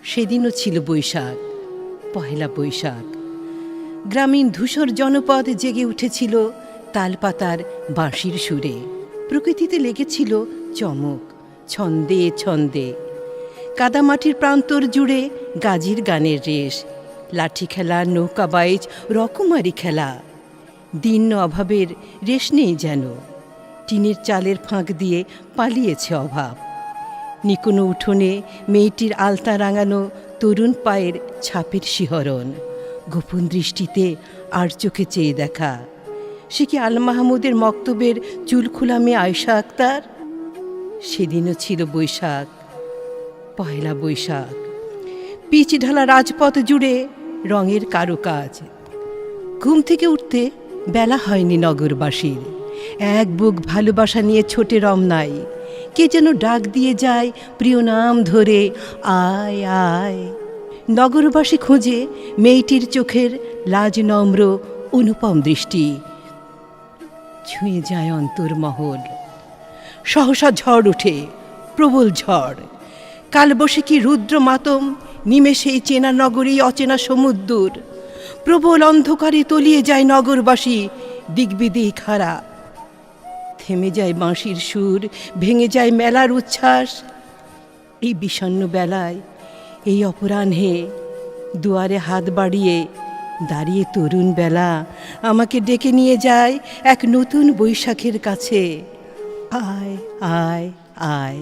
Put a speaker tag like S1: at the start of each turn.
S1: সেদিনও ছিল বৈশাখ, পহেলা বৈশাখ। গ্রামীণ ধূসর জনপদ জেগে উঠেছিল তালপাতার বাঁশির সুরে। প্রকৃতিতে লেগেছিল চমক, ছন্দে ছন্দে। কাদামাটির প্রান্তর জুড়ে গাজির গানের রেশ, লাঠি খেলা, নৌকা বাইচ, রকমারি খেলা। দিন অভাবের রেশ নেই যেন। টিনের চালের ফাঁক দিয়ে পালিয়েছে অভাব। নিকোনো উঠোনে মেয়েটির আলতা রাঙানো তরুণ পায়ের ছাপের শিহরণ, গোপন দৃষ্টিতে আর চোখে চেয়ে দেখা। সে কি আল মাহমুদের মক্তবের চুলখোলা মেয়ে আয়েশা আক্তার? সেদিনও ছিল বৈশাখ, পহেলা বৈশাখ। পিচ ঢালা রাজপথ জুড়ে রঙের কারুকাজ। ঘুম থেকে উঠতে বেলা হয়নি নগরবাসীর। এক বুক ভালোবাসা নিয়ে ছোটে রমনায়। কে যেন ডাক দিয়ে যায় প্রিয় নাম ধরে, আয় আয়। নগরবাসী খোঁজে মেয়েটির চোখের লাজ নম্র অনুপম দৃষ্টি। ছুঁয়ে যায় অন্তর্মহল। সহসা ঝড় ওঠে, প্রবল ঝড়। কালবৈশাখী রুদ্র মাতম নিমেষেই চেনা নগরী অচেনা সমুদ্র। প্রবল অন্ধকারে তলিয়ে যায় নগরবাসী, দিগ্বিদিক হারা। থেমে যায় বাঁশির সুর, ভেঙে যায় মেলার উচ্ছ্বাস। এই বিষণ্ণ বেলায়, এই অপরাহ্নে দুয়ারে হাত বাড়িয়ে দাঁড়িয়ে তরুণ বেলা আমাকে ডেকে নিয়ে যায় এক নতুন বৈশাখের কাছে। আয় আয় আয়।